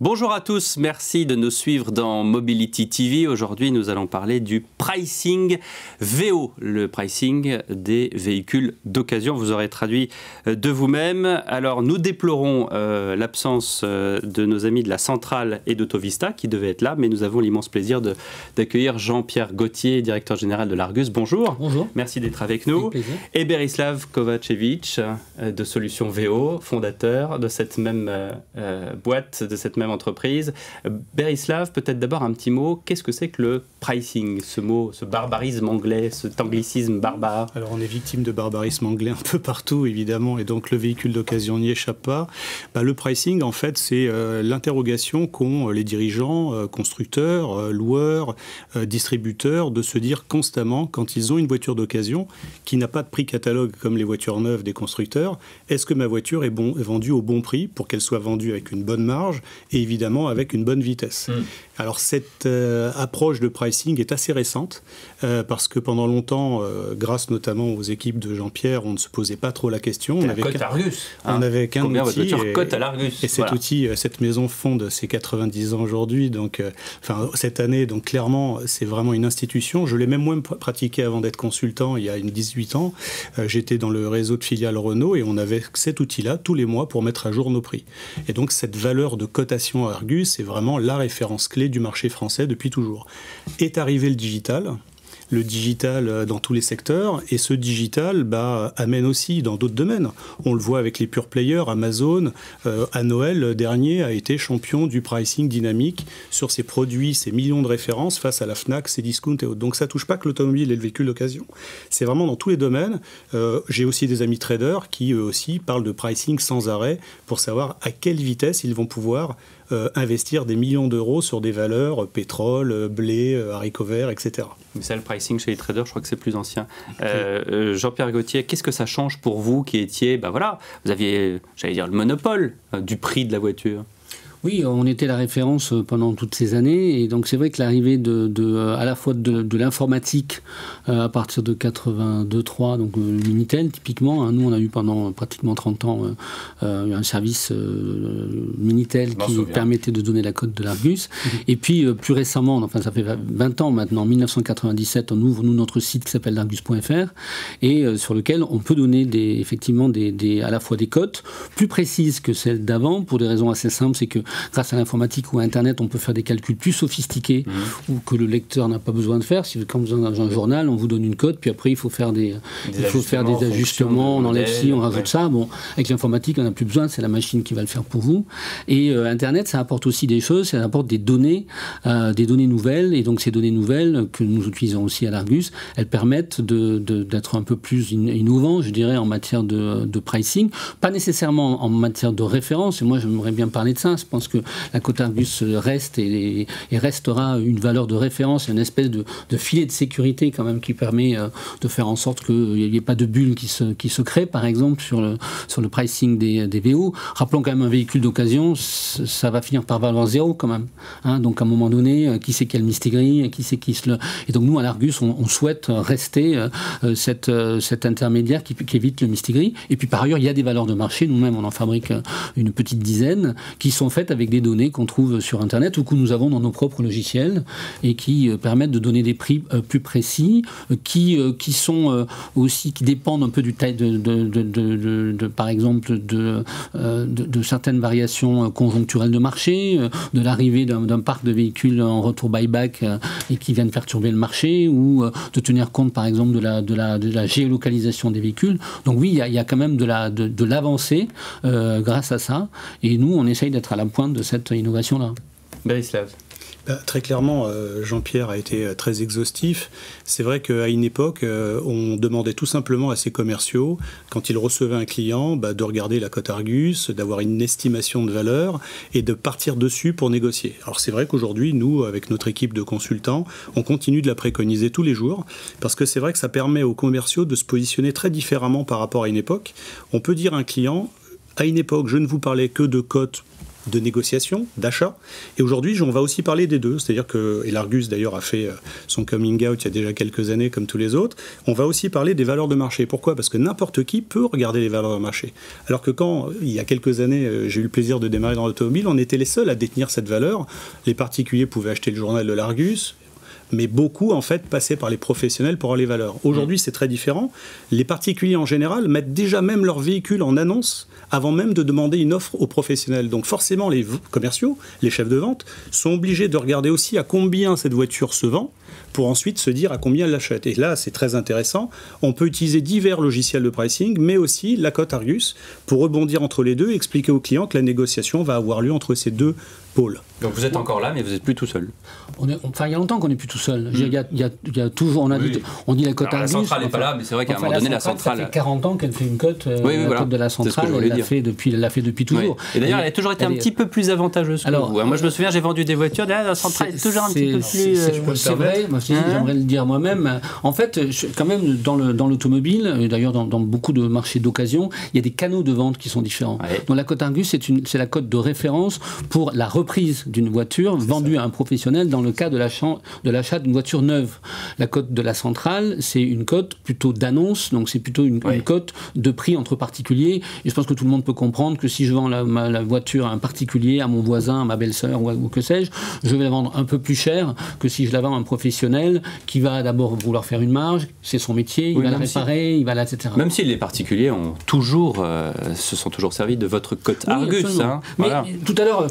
Bonjour à tous, merci de nous suivre dans Mobility TV. Aujourd'hui, nous allons parler du pricing VO, le pricing des véhicules d'occasion. Vous aurez traduit de vous-même. Alors, nous déplorons l'absence de nos amis de la Centrale et d'Autovista qui devaient être là, mais nous avons l'immense plaisir d'accueillir Jean-Pierre Gauthier, directeur général de l'Argus. Bonjour. Bonjour. Merci d'être avec nous. Et Berislav Kovačević de Solutions VO, fondateur de cette même boîte, de cette même entreprise. Berislav, peut-être d'abord un petit mot. Qu'est-ce que c'est que le pricing, ce mot, ce barbarisme anglais, cet anglicisme barbare? Alors on est victime de barbarisme anglais un peu partout évidemment, et donc le véhicule d'occasion n'y échappe pas. Le pricing en fait c'est l'interrogation qu'ont les dirigeants, constructeurs, loueurs, distributeurs, de se dire constamment quand ils ont une voiture d'occasion qui n'a pas de prix catalogue comme les voitures neuves des constructeurs, est-ce que ma voiture est vendue au bon prix pour qu'elle soit vendue avec une bonne marge et évidemment avec une bonne vitesse. Alors cette approche de pricing est assez récente parce que pendant longtemps, grâce notamment aux équipes de Jean-Pierre, on ne se posait pas trop la question. On avait qu'un Argus. On n'avait qu'un outil. Combien votre voiture cote à l'Argus? Et cet outil, cette maison fonde ses 90 ans aujourd'hui, donc cette année, donc clairement, c'est vraiment une institution. Je l'ai même moins pratiqué avant d'être consultant il y a 18 ans. J'étais dans le réseau de filiales Renault et on avait cet outil-là tous les mois pour mettre à jour nos prix. Et donc cette valeur de cotation à Argus, c'est vraiment la référence clé du marché français depuis toujours. Est arrivé le digital dans tous les secteurs, et ce digital amène aussi dans d'autres domaines. On le voit avec les pure players. Amazon, à Noël dernier, a été champion du pricing dynamique sur ses produits, ses millions de références face à la Fnac, Cdiscount et autres. Donc ça ne touche pas que l'automobile et le véhicule d'occasion. C'est vraiment dans tous les domaines. J'ai aussi des amis traders qui, eux aussi, parlent de pricing sans arrêt pour savoir à quelle vitesse ils vont pouvoir investir des millions d'euros sur des valeurs pétrole, blé, haricots verts, etc. Mais ça, le pricing chez les traders, je crois que c'est plus ancien. Jean-Pierre Gauthier, qu'est-ce que ça change pour vous qui étiez, vous aviez, j'allais dire, le monopole du prix de la voiture? Oui, on était la référence pendant toutes ces années, et donc c'est vrai que l'arrivée à la fois de l'informatique à partir de 82-3, donc Minitel typiquement, nous on a eu pendant pratiquement 30 ans un service Minitel qui permettait de donner la cote de l'Argus, et puis plus récemment, enfin ça fait 20 ans maintenant, en 1997, on ouvre nous notre site qui s'appelle l'argus.fr, et sur lequel on peut donner effectivement à la fois des cotes plus précises que celles d'avant, pour des raisons assez simples, c'est que grâce à l'informatique ou à Internet, on peut faire des calculs plus sophistiqués ou que le lecteur n'a pas besoin de faire. Si quand vous avez un journal, on vous donne une cote, puis après il faut faire des ajustements, on enlève ci, on rajoute ça. Bon, avec l'informatique, on n'a plus besoin, c'est la machine qui va le faire pour vous. Et Internet, ça apporte aussi des choses, ça apporte des données nouvelles, et donc ces données nouvelles que nous utilisons aussi à l'Argus, elles permettent d'être un peu plus innovants, je dirais, en matière de pricing, pas nécessairement en matière de référence, et moi j'aimerais bien parler de ça. Je pense que la cote Argus reste et restera une valeur de référence, une espèce de filet de sécurité quand même qui permet de faire en sorte qu'il n'y ait pas de bulle qui se crée, par exemple, sur le pricing des VO. Rappelons quand même un véhicule d'occasion, ça va finir par valoir zéro quand même. Donc à un moment donné, qui c'est qui a le mistigris, Et donc nous, à l'Argus, on souhaite rester cet intermédiaire qui évite le mistigris. Et puis par ailleurs, il y a des valeurs de marché, nous-mêmes on en fabrique une petite dizaine, qui sont faites avec des données qu'on trouve sur Internet ou que nous avons dans nos propres logiciels et qui permettent de donner des prix plus précis, qui sont aussi, qui dépendent un peu du taille par exemple de certaines variations conjoncturelles de marché, de l'arrivée d'un parc de véhicules en retour buyback et qui viennent perturber le marché, ou de tenir compte par exemple de la géolocalisation des véhicules. Donc oui, il y a quand même de l'avancée grâce à ça, et nous on essaye d'être à la pointe de cette innovation-là. Berislav. Très clairement, Jean-Pierre a été très exhaustif. C'est vrai qu'à une époque, on demandait tout simplement à ses commerciaux, quand ils recevaient un client, de regarder la cote Argus, d'avoir une estimation de valeur et de partir dessus pour négocier. Alors c'est vrai qu'aujourd'hui, nous, avec notre équipe de consultants, on continue de la préconiser tous les jours, parce que c'est vrai que ça permet aux commerciaux de se positionner très différemment par rapport à une époque. On peut dire à un client, à une époque, je ne vous parlais que de cotes de négociation, d'achat. Et aujourd'hui, on va aussi parler des deux. C'est-à-dire que, et l'Argus d'ailleurs a fait son coming out il y a déjà quelques années comme tous les autres, on va aussi parler des valeurs de marché. Pourquoi ? Parce que n'importe qui peut regarder les valeurs de marché. Alors que quand, il y a quelques années, j'ai eu le plaisir de démarrer dans l'automobile, on était les seuls à détenir cette valeur. Les particuliers pouvaient acheter le journal de l'Argus, mais beaucoup, en fait, passaient par les professionnels pour avoir les valeurs. Aujourd'hui, c'est très différent. Les particuliers, en général, mettent déjà même leur véhicule en annonce avant même de demander une offre aux professionnels. Donc forcément, les commerciaux, les chefs de vente, sont obligés de regarder aussi à combien cette voiture se vend pour ensuite se dire à combien elle l'achète. Et là, c'est très intéressant. On peut utiliser divers logiciels de pricing, mais aussi la cote Argus, pour rebondir entre les deux et expliquer aux clients que la négociation va avoir lieu entre ces deux pôles. Donc vous êtes encore là, mais vous n'êtes plus tout seul. Enfin, il y a longtemps qu'on n'est plus tout seul. Il y a toujours, on dit la cote Argus. La centrale n'est pas là, mais c'est vrai qu'à un moment donné, la centrale... Ça fait 40 ans qu'elle fait une cote, cote de la centrale, elle l'a fait depuis toujours. Et d'ailleurs, elle a toujours été un petit peu plus avantageuse que vous. Moi, je me souviens, j'ai vendu des voitures, la centrale est toujours un petit peu plus... C'est vrai, j'aimerais le dire moi-même. En fait, quand même, dans l'automobile, et d'ailleurs dans beaucoup de marchés d'occasion, il y a des canaux de vente qui sont différents. Donc la cote Argus, c'est la cote de référence pour la reprise d'une voiture vendue à un professionnel dans le cas de l'achat d'une voiture neuve. La cote de la centrale, c'est une cote plutôt d'annonce, donc c'est plutôt une cote de prix entre particuliers. Et je pense que tout le monde peut comprendre que si je vends la voiture à un particulier, à mon voisin, à ma belle-sœur ou que sais-je, je vais la vendre un peu plus cher que si je la vends à un professionnel qui va d'abord vouloir faire une marge, c'est son métier, il va la réparer, il va la, etc. Même si les particuliers se sont toujours servis de votre cote Argus. Hein, mais tout à l'heure,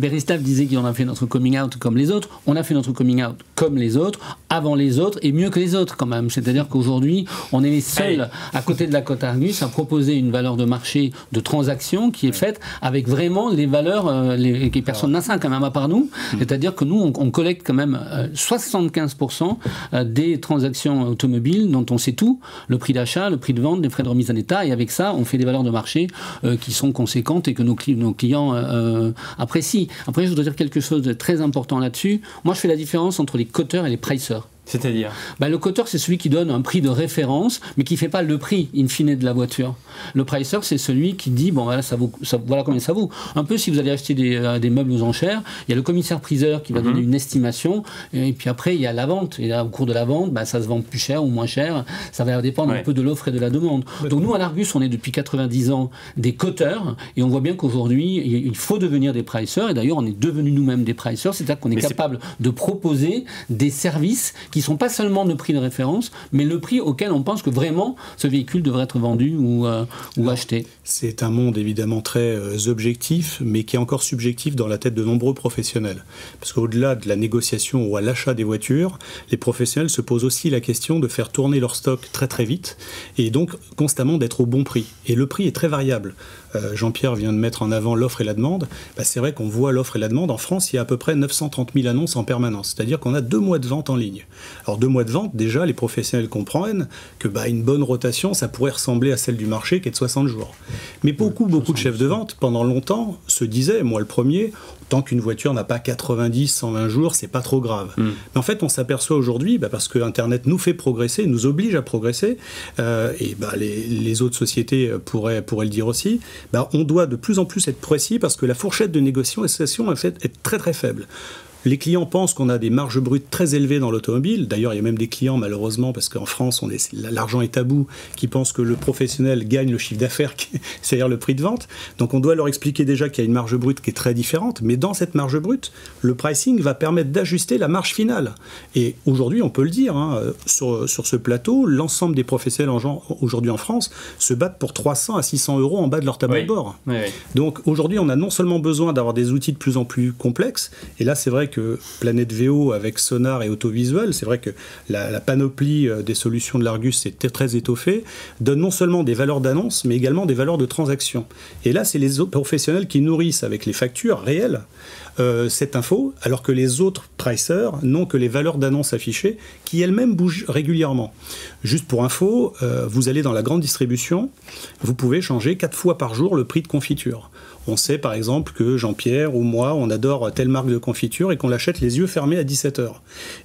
Berislav disait qu'on a fait notre coming out comme les autres. On a fait notre coming out comme les autres, avant les autres et mieux que les autres quand même. C'est-à-dire qu'aujourd'hui, on est les seuls à côté de la cote Argus à proposer une valeur de marché de transaction qui est faite avec vraiment les valeurs que personne n'a ça quand même à part nous. C'est-à-dire que nous, on collecte quand même 75% des transactions automobiles dont on sait tout, le prix d'achat, le prix de vente, les frais de remise en état, et avec ça, on fait des valeurs de marché qui sont conséquentes et que nos clients apprécient. Après, je voudrais dire quelque chose de très important là-dessus. Moi, je fais la différence entre les coteurs et les pricers. C'est-à-dire le coteur, c'est celui qui donne un prix de référence, mais qui ne fait pas le prix in fine de la voiture. Le pricer, c'est celui qui dit, voilà combien ça vaut. Un peu si vous allez acheter des meubles aux enchères, il y a le commissaire-priseur qui va donner une estimation, et puis après, il y a la vente. Et là, au cours de la vente, ça se vend plus cher ou moins cher. Ça va dépendre un peu de l'offre et de la demande. Donc nous, à l'Argus, on est depuis 90 ans des coteurs, et on voit bien qu'aujourd'hui, il faut devenir des pricers, et d'ailleurs, on est devenus nous-mêmes des pricers, c'est-à-dire qu'on est capable de proposer des services qui ne sont pas seulement le prix de référence, mais le prix auquel on pense que vraiment ce véhicule devrait être vendu ou acheté. C'est un monde évidemment très objectif, mais qui est encore subjectif dans la tête de nombreux professionnels. Parce qu'au-delà de la négociation ou à l'achat des voitures, les professionnels se posent aussi la question de faire tourner leur stock très très vite, et donc constamment d'être au bon prix. Et le prix est très variable. Jean-Pierre vient de mettre en avant l'offre et la demande. C'est vrai qu'on voit l'offre et la demande. En France, il y a à peu près 930 000 annonces en permanence. C'est-à-dire qu'on a 2 mois de vente en ligne. Alors 2 mois de vente, déjà, les professionnels comprennent que une bonne rotation, ça pourrait ressembler à celle du marché qui est de 60 jours. Mais beaucoup de chefs de vente, pendant longtemps, se disaient, moi le premier, tant qu'une voiture n'a pas 90, 120 jours, c'est pas trop grave. Mais en fait, on s'aperçoit aujourd'hui, parce que Internet nous fait progresser, nous oblige à progresser, et les autres sociétés pourraient le dire aussi, on doit de plus en plus être précis parce que la fourchette de négociation en fait, est très très faible. Les clients pensent qu'on a des marges brutes très élevées dans l'automobile. D'ailleurs, il y a même des clients, malheureusement, parce qu'en France, l'argent est tabou, qui pensent que le professionnel gagne le chiffre d'affaires, c'est-à-dire le prix de vente. Donc, on doit leur expliquer déjà qu'il y a une marge brute qui est très différente. Mais dans cette marge brute, le pricing va permettre d'ajuster la marge finale. Et aujourd'hui, on peut le dire, sur ce plateau, l'ensemble des professionnels aujourd'hui en France se battent pour 300 à 600 euros en bas de leur tableau de bord. Donc, aujourd'hui, on a non seulement besoin d'avoir des outils de plus en plus complexes, et là, c'est vrai que Planète VO avec Sonar et Autovisuel, c'est vrai que la panoplie des solutions de l'Argus est très étoffée, donne non seulement des valeurs d'annonce, mais également des valeurs de transaction. Et là, c'est les autres professionnels qui nourrissent avec les factures réelles cette info, alors que les autres pricers n'ont que les valeurs d'annonce affichées, qui elles-mêmes bougent régulièrement. Juste pour info, vous allez dans la grande distribution, vous pouvez changer 4 fois par jour le prix de confiture. On sait par exemple que Jean-Pierre ou moi, on adore telle marque de confiture et qu'on l'achète les yeux fermés à 17h.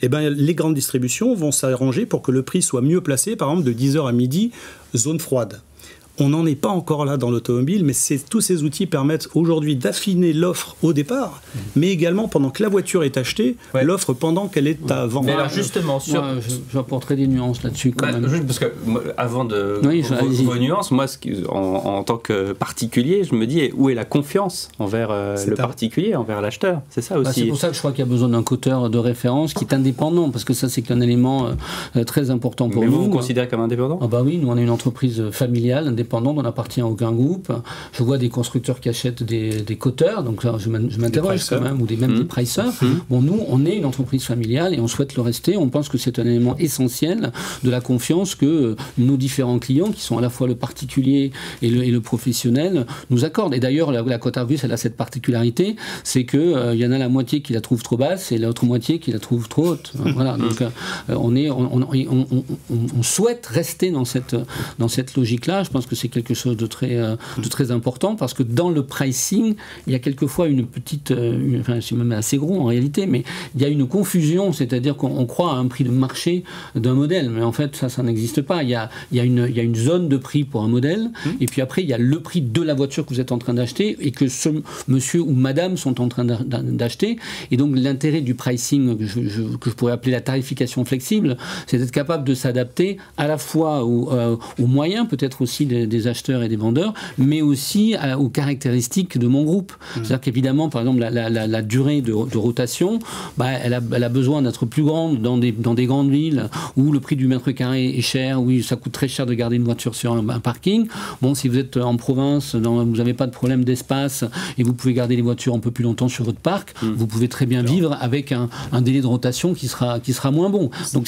Eh bien, les grandes distributions vont s'arranger pour que le prix soit mieux placé, par exemple de 10h à midi, zone froide. On n'en est pas encore là dans l'automobile, mais tous ces outils permettent aujourd'hui d'affiner l'offre au départ, mais également pendant que la voiture est achetée, l'offre pendant qu'elle est à vendre. Mais alors justement, j'apporterai des nuances là-dessus quand même. Juste parce que avant de vos nuances, moi en tant que particulier, je me dis où est la confiance envers le particulier, envers l'acheteur. C'est ça aussi. C'est pour ça que je crois qu'il y a besoin d'un coteur de référence qui est indépendant, parce que ça c'est un élément très important pour nous. Mais vous considérez comme indépendant ? Ah bah oui, nous on est une entreprise familiale, indépendante, on n'appartient à aucun groupe. Je vois des constructeurs qui achètent des coteurs, donc là, je m'interroge quand même, ou même des pricers. Bon, nous on est une entreprise familiale et on souhaite le rester. On pense que c'est un élément essentiel de la confiance que nos différents clients, qui sont à la fois le particulier et le professionnel, nous accordent. Et d'ailleurs, la cote Argus, elle a cette particularité, c'est qu'il y en a la moitié qui la trouve trop basse et l'autre moitié qui la trouve trop haute. Voilà, donc on souhaite rester dans cette logique-là. Je pense que c'est quelque chose de très important, parce que dans le pricing, il y a quelquefois une petite, enfin c'est même assez gros en réalité, mais il y a une confusion, c'est-à-dire qu'on croit à un prix de marché d'un modèle, mais en fait ça n'existe pas. Il y a une zone de prix pour un modèle, et puis après il y a le prix de la voiture que vous êtes en train d'acheter et que ce monsieur ou madame sont en train d'acheter. Et donc l'intérêt du pricing que je pourrais appeler la tarification flexible, c'est d'être capable de s'adapter à la fois aux moyens peut-être aussi des acheteurs et des vendeurs, mais aussi aux caractéristiques de mon groupe. C'est-à-dire qu'évidemment, par exemple, la durée de rotation, elle a besoin d'être plus grande dans des grandes villes où le prix du mètre carré est cher, où ça coûte très cher de garder une voiture sur un parking. Bon, si vous êtes en province, vous n'avez pas de problème d'espace et vous pouvez garder les voitures un peu plus longtemps sur votre parc, vous pouvez très bien vivre avec un délai de rotation qui sera moins bon. Donc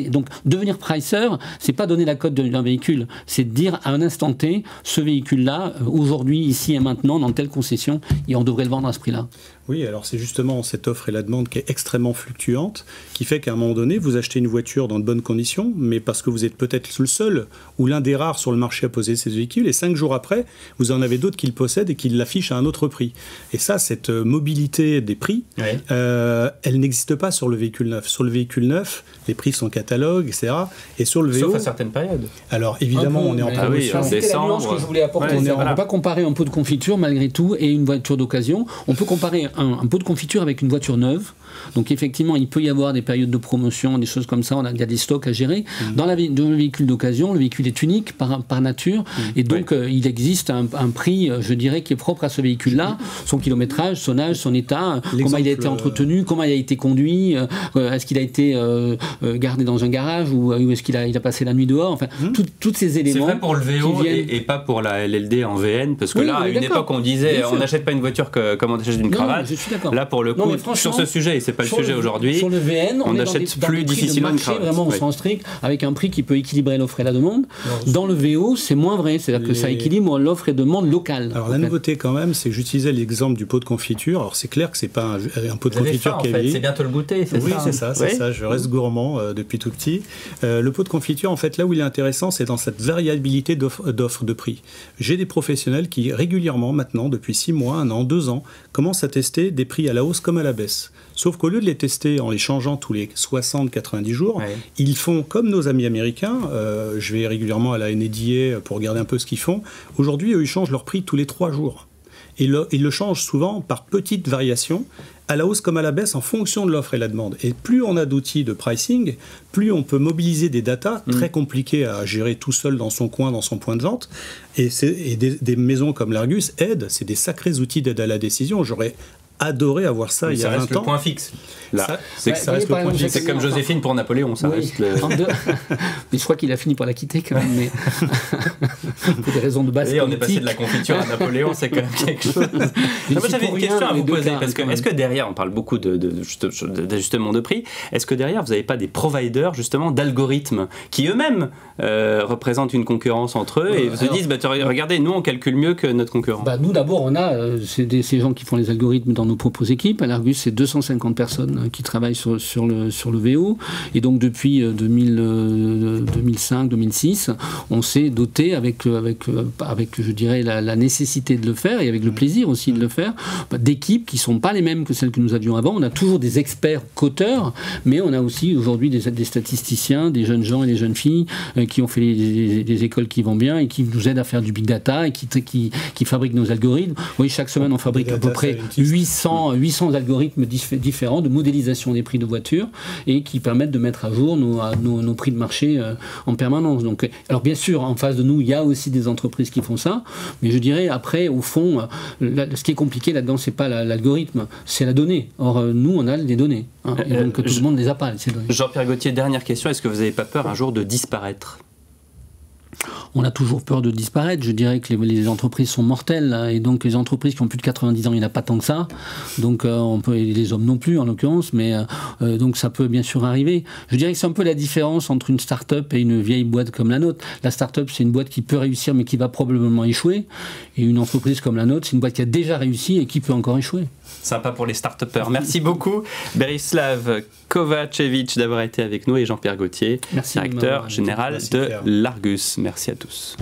donc devenir pricer, c'est pas donner la cote d'un véhicule, c'est dire à un instant T, ce véhicule-là, aujourd'hui, ici et maintenant, dans telle concession, et on devrait le vendre à ce prix-là. Oui, alors c'est justement cette offre et la demande qui est extrêmement fluctuante, qui fait qu'à un moment donné, vous achetez une voiture dans de bonnes conditions, mais parce que vous êtes peut-être le seul ou l'un des rares sur le marché à poser ces véhicules, et 5 jours après, vous en avez d'autres qui le possèdent et qui l'affichent à un autre prix. Et ça, cette mobilité des prix, elle n'existe pas sur le véhicule neuf. Sur le véhicule neuf, les prix sont catalogues, etc. Et sur le VO... Sauf à certaines périodes. Alors évidemment, on est en promotion. C'était la nuance que je voulais apporter. On ne peut pas comparer un pot de confiture, malgré tout, et une voiture d'occasion. On peut comparer un pot de confiture avec une voiture neuve. Donc effectivement, il peut y avoir des périodes de promotion, des choses comme ça, il y a des stocks à gérer. Dans le véhicule d'occasion, le véhicule est unique par nature, et donc il existe un prix, je dirais, qui est propre à ce véhicule-là, son kilométrage, son âge, son état, comment il a été entretenu, comment il a été conduit, est-ce qu'il a été gardé dans un garage, ou est-ce qu'il a passé la nuit dehors, enfin, tous ces éléments. C'est vrai pour le VO et pas pour la LLD en VN, parce que là, à une époque, on disait, on n'achète pas une voiture comme on achète une cravate. Là, pour le coup, sur ce sujet, et c'est pas le sujet aujourd'hui. Sur le VN, on achète plus difficilement une cravate. Vraiment au sens strict, avec un prix qui peut équilibrer l'offre et la demande. Dans le VO, c'est moins vrai, c'est-à-dire que ça équilibre l'offre et demande locale. Alors la nouveauté quand même, c'est que j'utilisais l'exemple du pot de confiture. Alors c'est clair que c'est pas un pot de confiture qui est vieilli. C'est bientôt le goûter, c'est ça. Oui, c'est ça, c'est ça. Je reste gourmand depuis tout petit. Le pot de confiture, en fait, là où il est intéressant, c'est dans cette variabilité d'offres de prix. J'ai des professionnels qui régulièrement, maintenant, depuis 6 mois, 1 an, 2 ans, commencent à tester des prix à la hausse comme à la baisse. Sauf qu'au lieu de les tester en les changeant tous les 60-90 jours, ils font comme nos amis américains. Je vais régulièrement à la NADA pour regarder un peu ce qu'ils font. Aujourd'hui, eux, ils changent leur prix tous les 3 jours. Et ils le changent souvent par petites variations, à la hausse comme à la baisse, en fonction de l'offre et la demande. Et plus on a d'outils de pricing, plus on peut mobiliser des datas très compliquées à gérer tout seul dans son coin, dans son point de vente. Et des maisons comme l'Argus aident, c'est des sacrés outils d'aide à la décision. J'aurais adoré avoir ça il y a 20 ans. Ça reste le point fixe. Là, ça reste le point fixe. C'est comme Joséphine pour Napoléon, ça reste le... Mais je crois qu'il a fini par la quitter quand même, mais pour des raisons de base politique. On est passé de la confiture à Napoléon, c'est quand même quelque chose. Moi, j'avais une question à vous poser, parce que est-ce que derrière, on parle beaucoup d'ajustement de prix, est-ce que derrière, vous n'avez pas des providers, justement, d'algorithmes qui eux-mêmes représentent une concurrence entre eux et se disent, regardez, nous, on calcule mieux que notre concurrent. Nous, d'abord, on a ces gens qui font les algorithmes dans nos propres équipes. À l'Argus, c'est 250 personnes qui travaillent sur le VO. Et donc, depuis 2005-2006, on s'est doté avec, je dirais, la nécessité de le faire et avec le plaisir aussi de le faire, d'équipes qui ne sont pas les mêmes que celles que nous avions avant. On a toujours des experts codeurs, mais on a aussi aujourd'hui des statisticiens, des jeunes gens et des jeunes filles qui ont fait des écoles qui vont bien et qui nous aident à faire du big data et qui fabriquent nos algorithmes. Oui, chaque semaine, on fabrique à peu près 800 algorithmes différents de modélisation des prix de voitures et qui permettent de mettre à jour nos prix de marché en permanence. Donc, alors bien sûr, en face de nous, il y a aussi des entreprises qui font ça, mais je dirais après, au fond, ce qui est compliqué là-dedans, c'est pas l'algorithme, c'est la donnée. Or, nous, on a des données, hein, et donc tout le monde ne les a pas, ces données. Jean-Pierre Gauthier, dernière question, est-ce que vous n'avez pas peur un jour de disparaître ? On a toujours peur de disparaître. Je dirais que les entreprises sont mortelles, là, et donc les entreprises qui ont plus de 90 ans, il n'y en a pas tant que ça. Donc et les hommes non plus en l'occurrence, mais donc ça peut bien sûr arriver. Je dirais que c'est un peu la différence entre une start-up et une vieille boîte comme la nôtre. La start-up, c'est une boîte qui peut réussir mais qui va probablement échouer, et une entreprise comme la nôtre, c'est une boîte qui a déjà réussi et qui peut encore échouer. Sympa pour les start-upers. Merci beaucoup Berislav Kovačević d'avoir été avec nous et Jean-Pierre Gauthier, directeur général de l'Argus. Merci à tous.